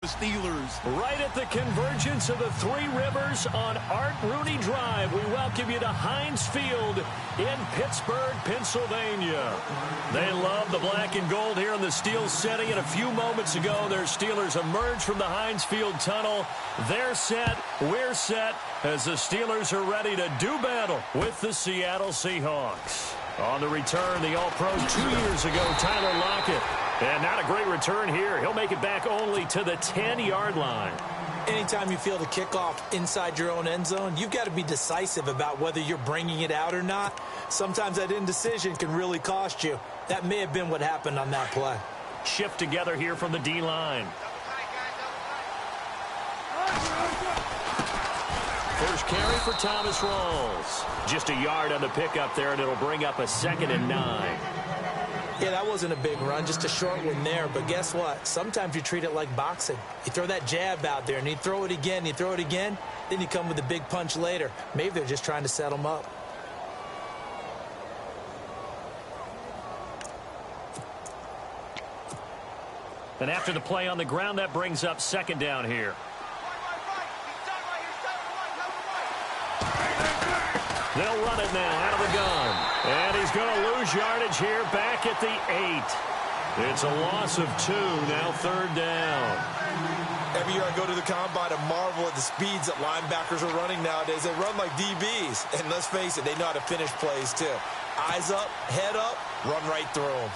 The Steelers. Right at the convergence of the Three Rivers on Art Rooney Drive, we welcome you to Heinz Field in Pittsburgh, Pennsylvania. They love the black and gold here in the Steel City, and a few moments ago, their Steelers emerged from the Heinz Field tunnel. They're set, we're set, as the Steelers are ready to do battle with the Seattle Seahawks. On the return, the All-Pro 2 years ago, Tyler Lockett. And not a great return here. He'll make it back only to the 10-yard line. Anytime you feel the kickoff inside your own end zone, you've got to be decisive about whether you're bringing it out or not. Sometimes that indecision can really cost you. That may have been what happened on that play. Shift together here from the D-line. First carry for Thomas Rawls. Just a yard on the pickup there, and it'll bring up a 2nd and 9. Yeah, that wasn't a big run, just a short one there. But guess what? Sometimes you treat it like boxing. You throw that jab out there, and you throw it again, you throw it again, then you come with a big punch later. Maybe they're just trying to set them up. And after the play on the ground, that brings up 2nd down here. They'll run it now out of the gun. And he's going to lose yardage here back at the 8. It's a loss of 2, now 3rd down. Every year I go to the combine and marvel at the speeds that linebackers are running nowadays. They run like DBs. And let's face it, they know how to finish plays too. Eyes up, head up, run right through them.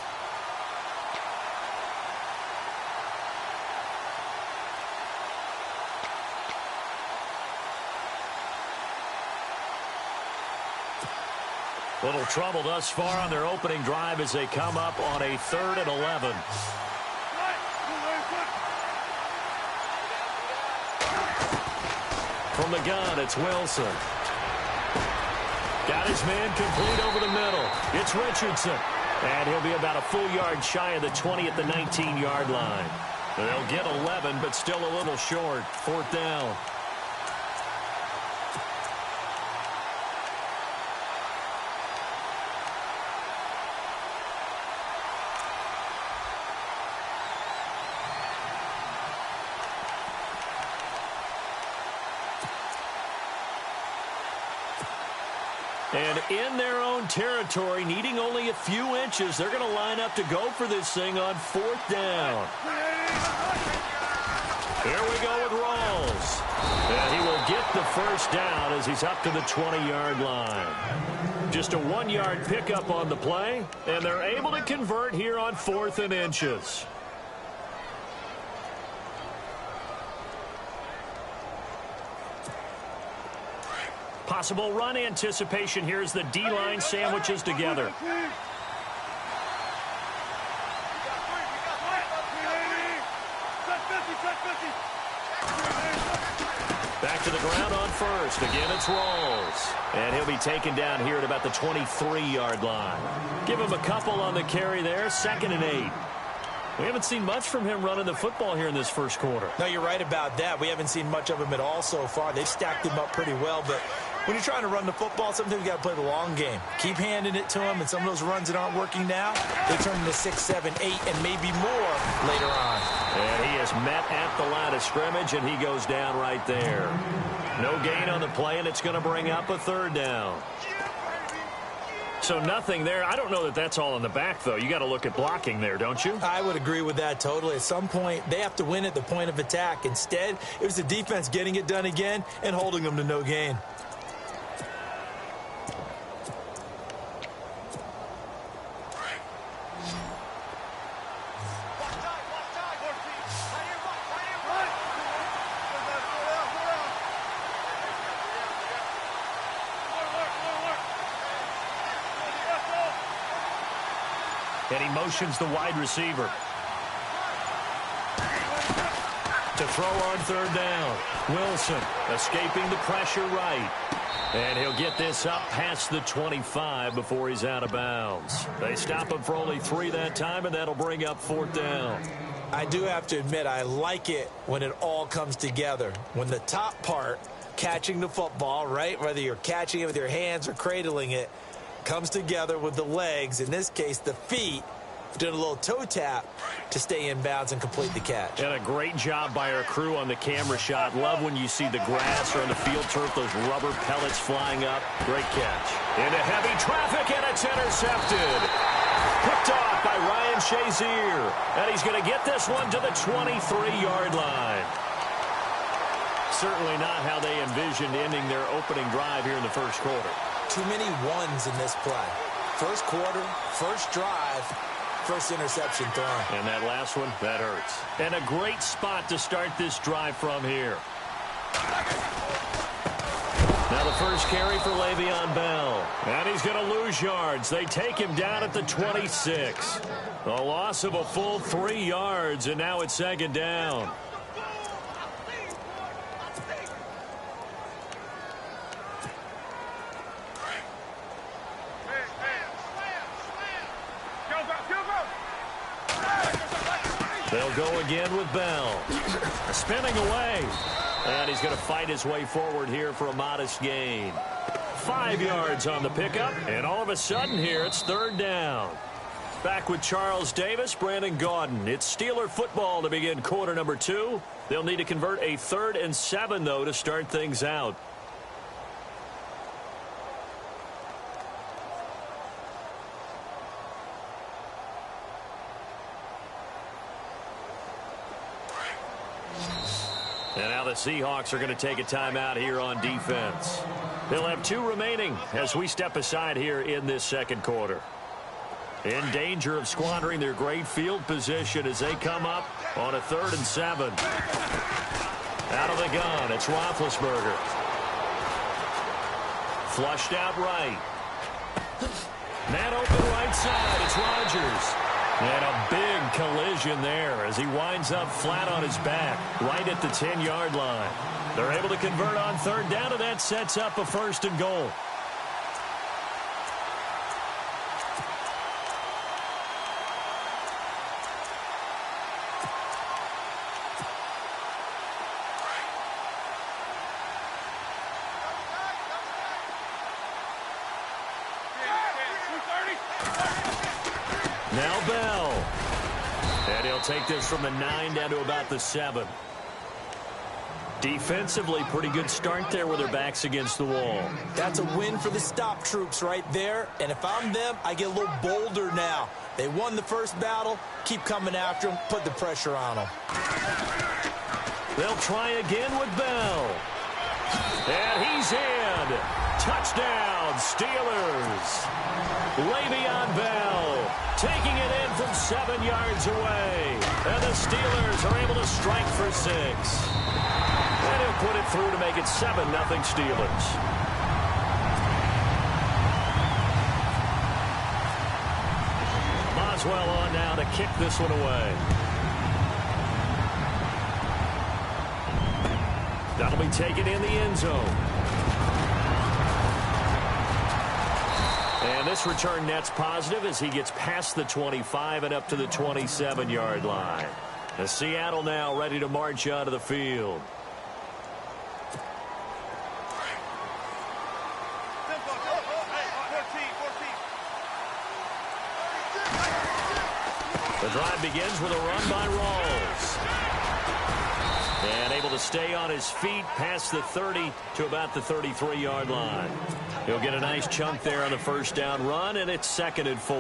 Little trouble thus far on their opening drive as they come up on a 3rd and 11. From the gun, it's Wilson. Got his man complete over the middle. It's Richardson. And he'll be about a full yard shy of the 20 at the 19-yard line. They'll get 11, but still a little short. 4th down. And in their own territory, needing only a few inches, they're going to line up to go for this thing on 4th down. Here we go with Rawls. And he will get the first down as he's up to the 20-yard line. Just a 1-yard pickup on the play, and they're able to convert here on 4th and inches. Possible run anticipation here as the D-line sandwiches together. Back to the ground on first. Again, it's Rawls. And he'll be taken down here at about the 23-yard line. Give him a couple on the carry there. 2nd and 8. We haven't seen much from him running the football here in this first quarter. No, you're right about that. We haven't seen much of him at all so far. They've stacked him up pretty well, but when you're trying to run the football, sometimes you got to play the long game. Keep handing it to him, and some of those runs that aren't working now, they turn into 6, 7, 8, and maybe more later on. And he is met at the line of scrimmage, and he goes down right there. No gain on the play, and it's going to bring up a 3rd down. So nothing there. I don't know that that's all in the back, though. You got to look at blocking there, don't you? I would agree with that totally. At some point, they have to win at the point of attack. Instead, it was the defense getting it done again and holding them to no gain. And he motions the wide receiver to throw on 3rd down. Wilson escaping the pressure right. And he'll get this up past the 25 before he's out of bounds. They stop him for only 3 that time, and that'll bring up 4th down. I do have to admit, I like it when it all comes together. When the top part, catching the football, right, whether you're catching it with your hands or cradling it, comes together with the legs, in this case the feet, doing a little toe tap to stay in bounds and complete the catch. And a great job by our crew on the camera shot. Love when you see the grass or on the field turf, those rubber pellets flying up. Great catch. Into heavy traffic, and it's intercepted. Picked off by Ryan Shazier. And he's going to get this one to the 23-yard line. Certainly not how they envisioned ending their opening drive here in the first quarter. Too many ones in this play. First quarter, first drive, first interception thrown. And that last one, that hurts. And a great spot to start this drive from here. Now the first carry for Le'Veon Bell. And he's going to lose yards. They take him down at the 26. A loss of a full 3 yards, and now it's second down. They'll go again with Bell. Spinning away. And he's going to fight his way forward here for a modest gain. 5 yards on the pickup. And all of a sudden here, it's third down. Back with Charles Davis, Brandon Gaudin. It's Steeler football to begin quarter number 2. They'll need to convert a 3rd and 7, though, to start things out. And now the Seahawks are going to take a timeout here on defense. They'll have 2 remaining as we step aside here in this second quarter. In danger of squandering their great field position as they come up on a 3rd and 7. Out of the gun, it's Roethlisberger. Flushed out right. Man open right side, it's Rodgers. And a big collision there as he winds up flat on his back right at the 10-yard line. They're able to convert on 3rd down, and that sets up a 1st and goal. Now Bell. And he'll take this from the 9 down to about the 7. Defensively, pretty good start there with their backs against the wall. That's a win for the stop troops right there. And if I'm them, I get a little bolder now. They won the first battle. Keep coming after them. Put the pressure on them. They'll try again with Bell. And he's in. Touchdown, Steelers. Le'Veon Bell taking it in from 7 yards away. And the Steelers are able to strike for 6. And he'll put it through to make it 7-0 Steelers. Boswell on now to kick this one away. That'll be taken in the end zone. And this return net's positive as he gets past the 25 and up to the 27-yard line. And Seattle now ready to march onto the field. The drive begins with a run by Rawls. And able to stay on his feet past the 30 to about the 33-yard line. He'll get a nice chunk there on the first down run, and it's 2nd and 4.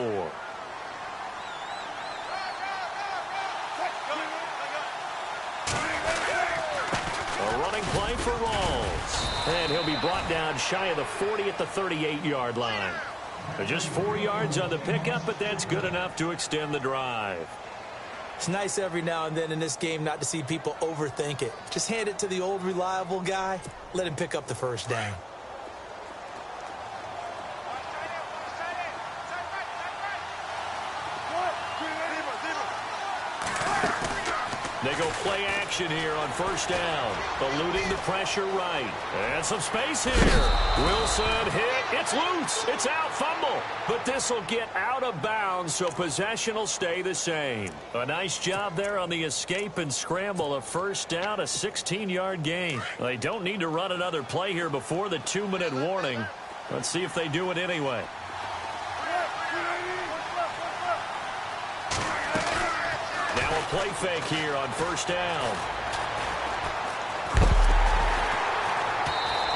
A running play for Rawls. And he'll be brought down shy of the 40 at the 38-yard line. Just 4 yards on the pickup, but that's good enough to extend the drive. It's nice every now and then in this game not to see people overthink it. Just hand it to the old reliable guy. Let him pick up the first down. They go play action here on first down. Eluding the pressure right. And some space here. Wilson hit. It's loose. It's out. Fumble. But this will get out of bounds, so possession will stay the same. A nice job there on the escape and scramble. A first down, a 16-yard gain. They don't need to run another play here before the 2-minute warning. Let's see if they do it anyway. play fake here on first down.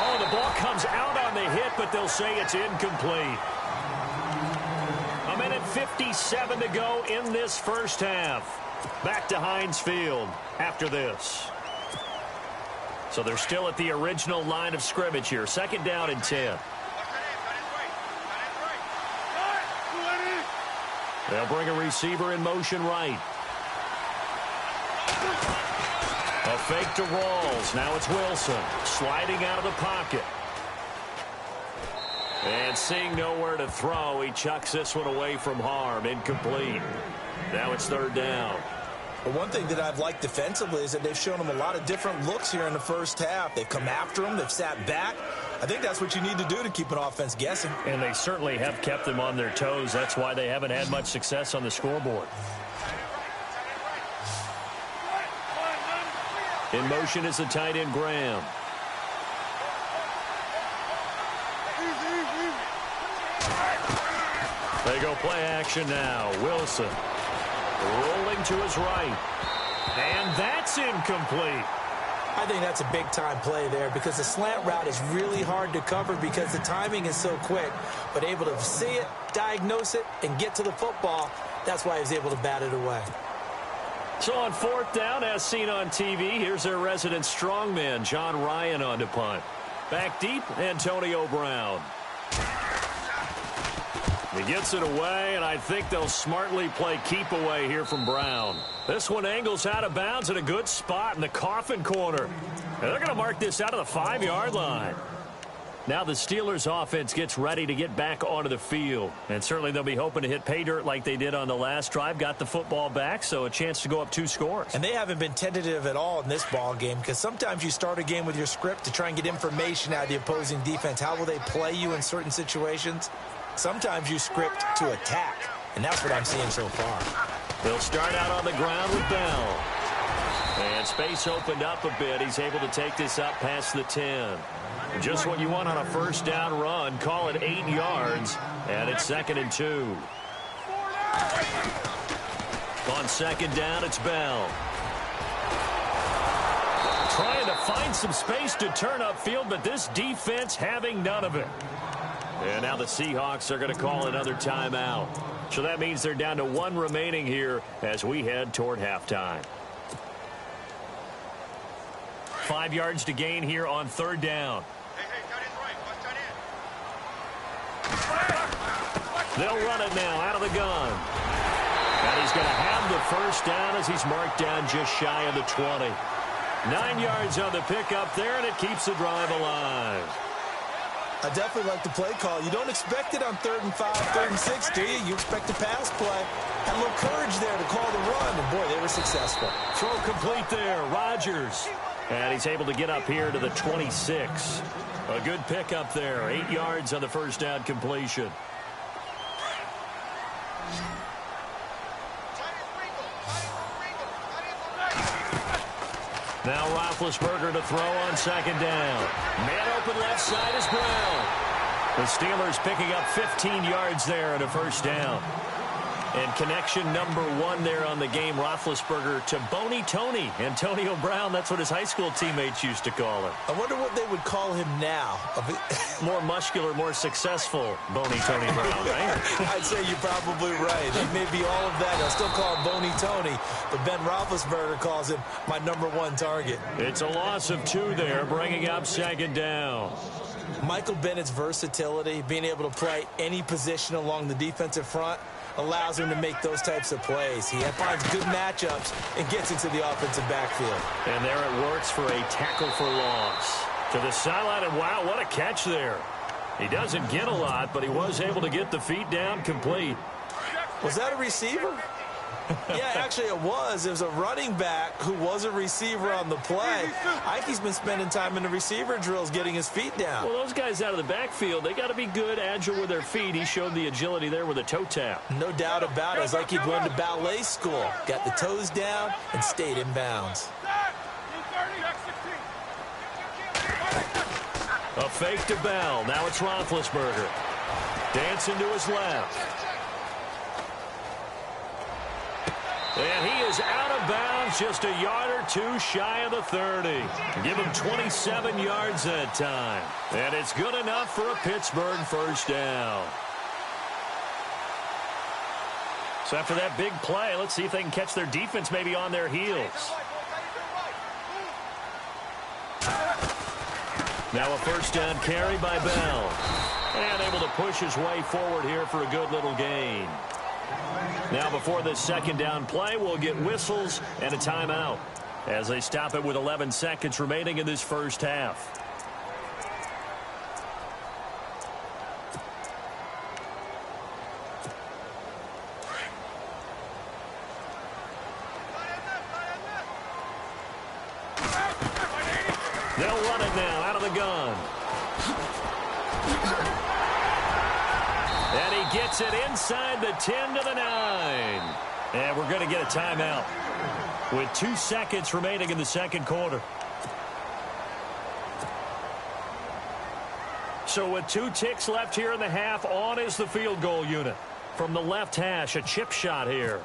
Oh, the ball comes out on the hit, but they'll say it's incomplete. A minute 57 to go in this first half. Back to Heinz Field after this. So they're still at the original line of scrimmage here. Second down and 10. They'll bring a receiver in motion right. A fake to Rawls. Now it's Wilson sliding out of the pocket. And seeing nowhere to throw, he chucks this one away from harm. Incomplete. Now it's third down. But one thing that I've liked defensively is that they've shown him a lot of different looks here in the first half. They've come after him. They've sat back. I think that's what you need to do to keep an offense guessing. And they certainly have kept them on their toes. That's why they haven't had much success on the scoreboard. In motion is the tight end, Graham. They go play action now. Wilson rolling to his right. And that's incomplete. I think that's a big-time play there because the slant route is really hard to cover because the timing is so quick. But able to see it, diagnose it, and get to the football, that's why he was able to bat it away. So on fourth down, as seen on TV, here's their resident strongman, John Ryan, on to punt. Back deep, Antonio Brown. He gets it away, and I think they'll smartly play keep away here from Brown. This one angles out of bounds at a good spot in the coffin corner. And they're going to mark this out of the 5-yard line. Now the Steelers offense gets ready to get back onto the field. And certainly they'll be hoping to hit pay dirt like they did on the last drive. Got the football back, so a chance to go up 2 scores. And they haven't been tentative at all in this ball game because sometimes you start a game with your script to try and get information out of the opposing defense. How will they play you in certain situations? Sometimes you script to attack, and that's what I'm seeing so far. They'll start out on the ground with Bell. And space opened up a bit. He's able to take this up past the 10. Just what you want on a first down run. Call it 8 yards, and it's 2nd and 2. On second down, it's Bell. Trying to find some space to turn upfield, but this defense having none of it. And now the Seahawks are going to call another timeout. So that means they're down to 1 remaining here as we head toward halftime. 5 yards to gain here on third down. They'll run it now out of the gun. And he's going to have the first down as he's marked down just shy of the 20. 9 yards on the pickup there, and it keeps the drive alive. I definitely like the play call. You don't expect it on 3rd and 5, 3rd and 6, do you? You expect a pass play. Had a little courage there to call the run, and boy, they were successful. Throw complete there, Rodgers. And he's able to get up here to the 26. A good pickup there, 8 yards on the first down completion. Now Roethlisberger to throw on second down. Man open left side is Brown. The Steelers picking up 15 yards there at a first down. And connection number 1 there on the game, Roethlisberger to Boney Tony. Antonio Brown, that's what his high school teammates used to call him. I wonder what they would call him now. More muscular, more successful Boney Tony Brown, right? I'd say you're probably right. He may be all of that. They'll still call him Boney Tony, but Ben Roethlisberger calls him my number 1 target. It's a loss of 2 there, bringing up second down. Michael Bennett's versatility, being able to play any position along the defensive front, allows him to make those types of plays. He finds good matchups and gets into the offensive backfield. And there it works for a tackle for loss. To the sideline, and wow, what a catch there. He doesn't get a lot, but he was able to get the feet down complete. Was that a receiver? Yeah, actually it was. It was a running back who was a receiver on the play. Ikey's been spending time in the receiver drills getting his feet down. Well, those guys out of the backfield, they got to be good, agile with their feet. He showed the agility there with a toe tap. No doubt about it. It's like he'd gone to ballet school. Got the toes down and stayed in bounds. A fake to Bell. Now it's Roethlisberger. Dancing to his left. And he is out of bounds, just a yard or two shy of the 30. Give him 27 yards that time. And it's good enough for a Pittsburgh first down. So after that big play, let's see if they can catch their defense maybe on their heels. Now a first down carry by Bell. And able to push his way forward here for a good little gain. Now before this second down play, we'll get whistles and a timeout as they stop it with 11 seconds remaining in this first half. They'll run it now out of the gun. And he gets it inside the 10 to the 9. And we're going to get a timeout with 2 seconds remaining in the second quarter. So with 2 ticks left here in the half, on is the field goal unit. From the left hash, a chip shot here.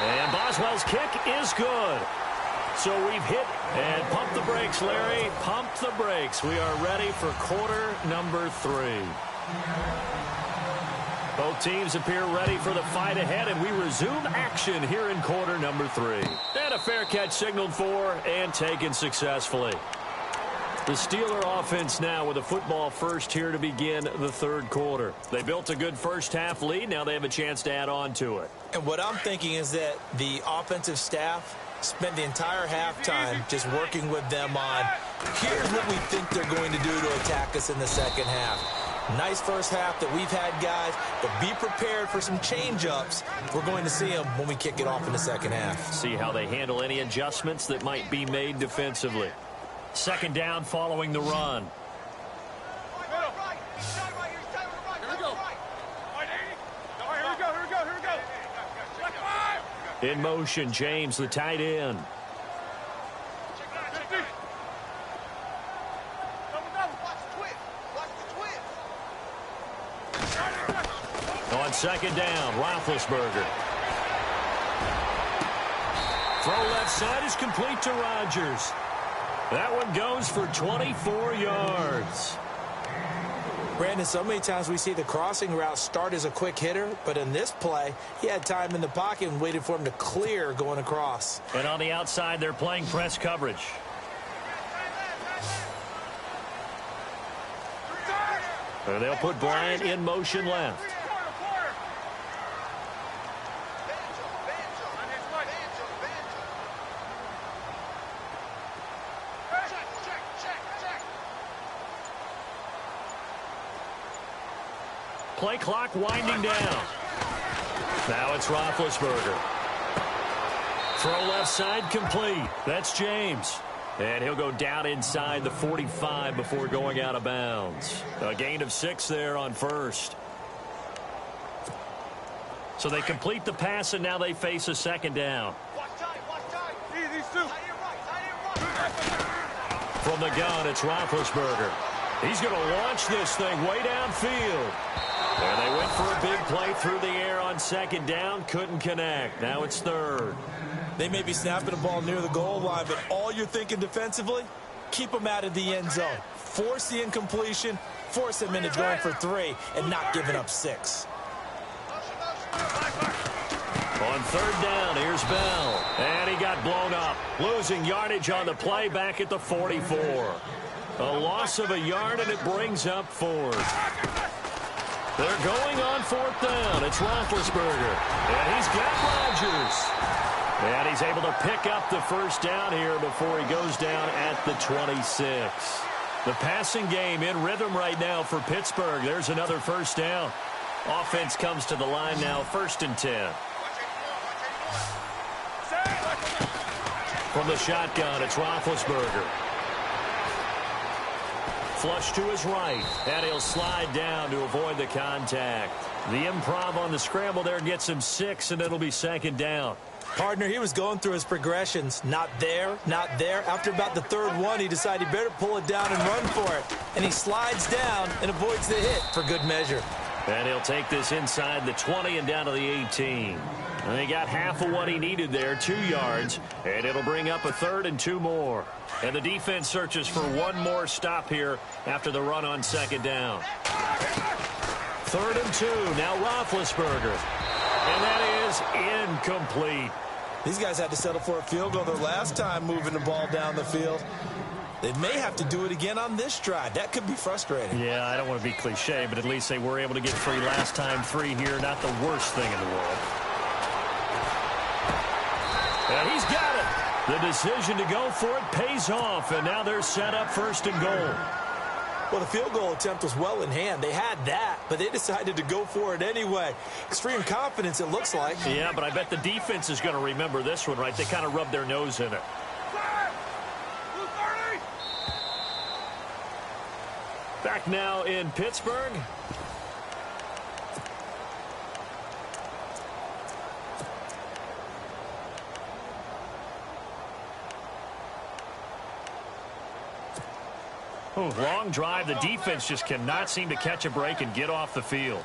And Boswell's kick is good. So we've hit and pump the brakes, Larry. Pump the brakes. We are ready for quarter number 3. Both teams appear ready for the fight ahead, and we resume action here in quarter number 3. And a fair catch signaled for and taken successfully. The Steeler offense now with a football first here to begin the third quarter. They built a good first half lead. Now they have a chance to add on to it. And what I'm thinking is that the offensive staff spent the entire halftime just working with them on, here's what we think they're going to do to attack us in the second half. Nice first half that we've had, guys, but be prepared for some change-ups. We're going to see them when we kick it off in the second half. See how they handle any adjustments that might be made defensively. Second down following the run. In motion, James, the tight end. On second down, Roethlisberger. Throw left side is complete to Rodgers. That one goes for 24 yards. Brandon, so many times we see the crossing route start as a quick hitter, but in this play, he had time in the pocket and waited for him to clear going across. And on the outside, they're playing press coverage. And they'll put Bryant in motion left. Play clock winding down. Now it's Roethlisberger. Throw left side complete. That's James. And he'll go down inside the 45 before going out of bounds. A gain of 6 there on first. So they complete the pass, and now they face a second down. From the gun, it's Roethlisberger. He's going to launch this thing way downfield. And they went for a big play through the air on second down. Couldn't connect. Now it's third. They may be snapping the ball near the goal line, but all you're thinking defensively, keep them out of the end zone. Force the incompletion, force them into going for 3, and not giving up 6. On third down, here's Bell. And he got blown up. Losing yardage on the play back at the 44. A loss of a yard, and it brings up 4th. They're going on 4th down. It's Roethlisberger. And he's got Rodgers. And he's able to pick up the first down here before he goes down at the 26. The passing game in rhythm right now for Pittsburgh. There's another first down. Offense comes to the line now, 1st and 10. From the shotgun, it's Roethlisberger. Flush to his right, and he'll slide down to avoid the contact. The improv on the scramble there gets him 6, and it'll be second down. Partner, he was going through his progressions. Not there, not there. After about the 3rd one, he decided he better pull it down and run for it. And he slides down and avoids the hit for good measure. And he'll take this inside the 20 and down to the 18. And they got half of what he needed there, 2 yards. And it'll bring up a 3rd and 2 more. And the defense searches for one more stop here after the run on 2nd down. 3rd and 2. Now Roethlisberger. And that is incomplete. These guys had to settle for a field goal their last time moving the ball down the field. They may have to do it again on this drive. That could be frustrating. Yeah, I don't want to be cliche, but at least they were able to get 3 last time. 3 here, not the worst thing in the world. And he's got it. The decision to go for it pays off, and now they're set up 1st and goal. Well, the field goal attempt was well in hand. They had that, but they decided to go for it anyway. Extreme confidence, it looks like. Yeah, but I bet the defense is going to remember this one, right? They kind of rubbed their nose in it. Back now in Pittsburgh. Ooh, long drive. The defense just cannot seem to catch a break and get off the field.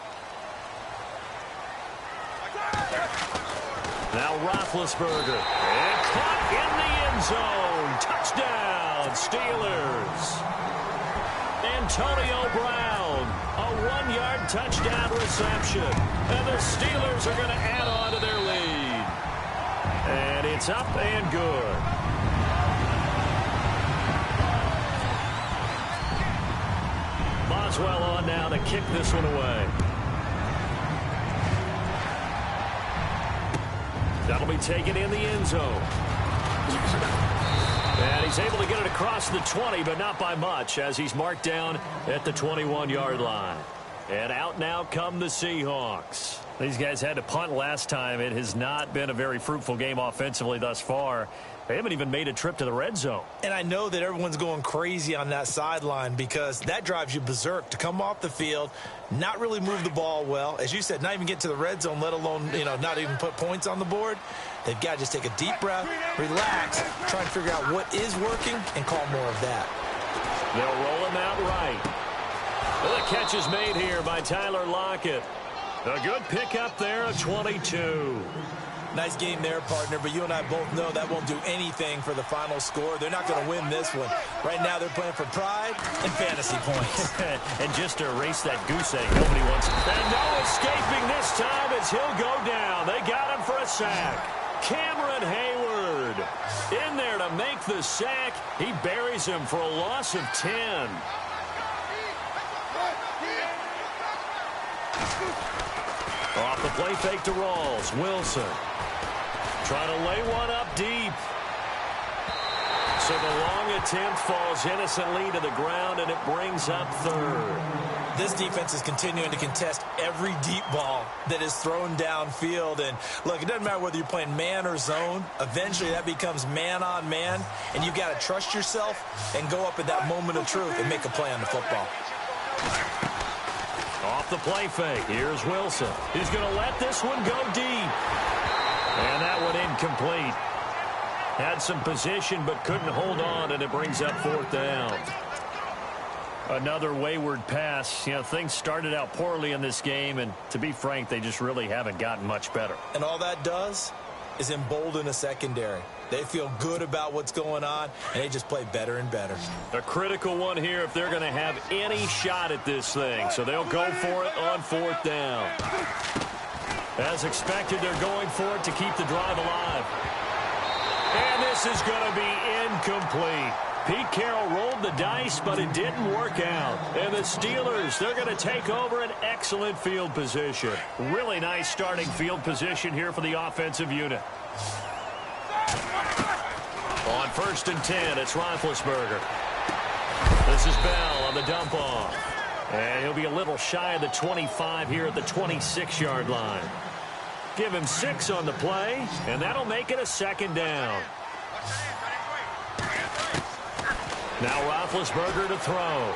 Now Roethlisberger. And caught in the end zone. Touchdown, Steelers. Antonio Brown, a 1-yard touchdown reception. And the Steelers are going to add on to their lead. And it's up and good. Boswell on now to kick this one away. That'll be taken in the end zone. And he's able to get it across the 20, but not by much, as he's marked down at the 21-yard line. And out now come the Seahawks. These guys had to punt last time. It has not been a very fruitful game offensively thus far. They haven't even made a trip to the red zone. And I know that everyone's going crazy on that sideline because that drives you berserk to come off the field, not really move the ball well. As you said, not even get to the red zone, let alone, not even put points on the board. They've got to just take a deep breath, relax, try and figure out what is working, and call more of that. They'll roll him out right. Well, the catch is made here by Tyler Lockett. A good pickup there of 22. Nice game there, partner, but you and I both know that won't do anything for the final score. They're not going to win this one. Right now, they're playing for pride and fantasy points. And just to erase that goose egg, nobody wants it. And no escaping this time as he'll go down. They got him for a sack. Cameron Hayward in there to make the sack. He buries him for a loss of 10. Off the play fake to Rawls. Wilson trying to lay one up deep. So the long attempt falls innocently to the ground, and it brings up 3rd. This defense is continuing to contest every deep ball that is thrown downfield. And, look, it doesn't matter whether you're playing man or zone. Eventually, that becomes man-on-man, and you've got to trust yourself and go up at that moment of truth and make a play on the football. Off the play fake. Here's Wilson. He's going to let this one go deep. And that one incomplete. Had some position but couldn't hold on, and it brings up 4th down. Another wayward pass. Things started out poorly in this game, and to be frank, they just really haven't gotten much better. And all that does is embolden a secondary. They feel good about what's going on, and they just play better and better. A critical one here if they're going to have any shot at this thing. So they'll go for it on 4th down. As expected, they're going for it to keep the drive alive. And this is going to be incomplete. Pete Carroll rolled the dice, but it didn't work out. And the Steelers, they're going to take over an excellent field position. Really nice starting field position here for the offensive unit. On 1st and 10, it's Roethlisberger. This is Bell on the dump off. And he'll be a little shy of the 25 here at the 26-yard line. Give him 6 on the play, and that'll make it a 2nd down. Now Roethlisberger to throw.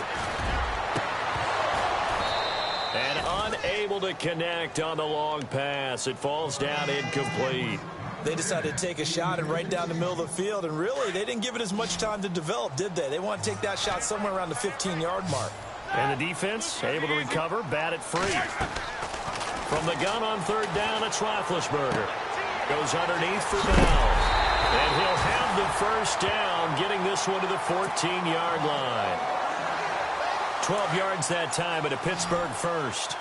And unable to connect on the long pass. It falls down incomplete. They decided to take a shot and right down the middle of the field, and really, they didn't give it as much time to develop, did they? They want to take that shot somewhere around the 15-yard mark. And the defense able to recover, bat it free. From the gun on third down, it's Roethlisberger. Goes underneath for Bell. And he'll have the first down, getting this one to the 14-yard line. 12 yards that time, and a Pittsburgh first.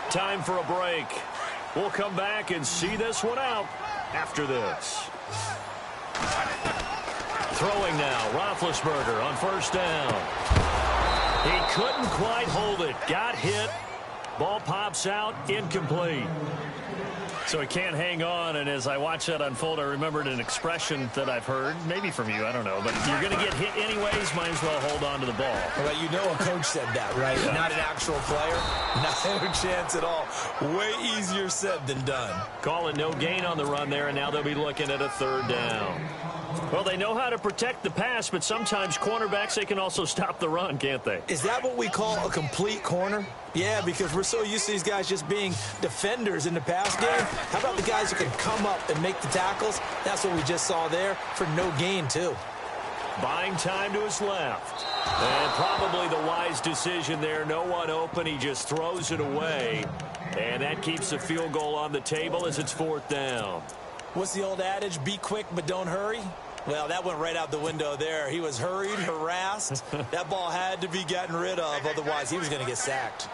Time for a break. We'll come back and see this one out after this. Throwing now, Roethlisberger on first down. He couldn't quite hold it. Got hit. Ball pops out, incomplete. So he can't hang on, and as I watch that unfold, I remembered an expression that I've heard, maybe from you, I don't know, but you're going to get hit anyways, might as well hold on to the ball. Well, you know a coach said that, right? Yeah. Not an actual player. Not a chance at all. Way easier said than done. Call it no gain on the run there, and now they'll be looking at a third down. Well, they know how to protect the pass, but sometimes cornerbacks, they can also stop the run, can't they? Is that what we call a complete corner? Yeah, because we're so used to these guys just being defenders in the pass game. How about the guys who can come up and make the tackles? That's what we just saw there for no gain, too. Buying time to his left. And probably the wise decision there. No one open. He just throws it away. And that keeps the field goal on the table as it's fourth down. What's the old adage? Be quick, but don't hurry. Well, that went right out the window there. He was hurried, harassed. That ball had to be gotten rid of. Otherwise, he was going to get sacked.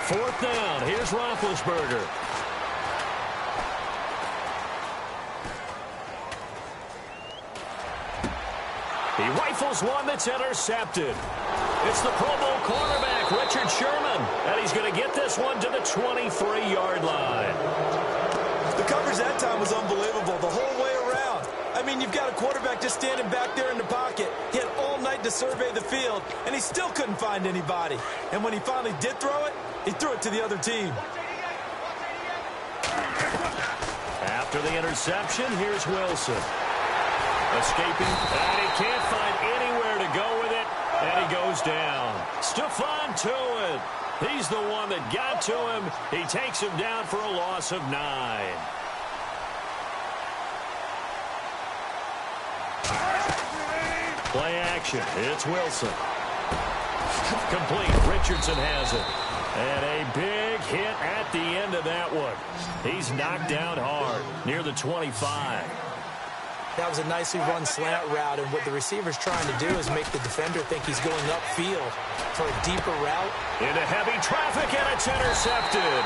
Fourth down. Here's Roethlisberger. He rifles one that's intercepted. It's the Pro Bowl cornerback, Richard Sherman. And he's going to get this one to the 23-yard line. The coverage that time was unbelievable the whole way around. I mean, you've got a quarterback just standing back there in the pocket. He had all night to survey the field, and he still couldn't find anybody. And when he finally did throw it, he threw it to the other team. After the interception, here's Wilson. Escaping, and he can't find anywhere to go with it, and he goes down. Stephon Tuitt. He's the one that got to him. He takes him down for a loss of 9. Play action. It's Wilson. Complete. Richardson has it. And a big hit at the end of that one. He's knocked down hard near the 25. That was a nicely run slant route, and what the receiver's trying to do is make the defender think he's going upfield for a deeper route. Into heavy traffic, and it's intercepted.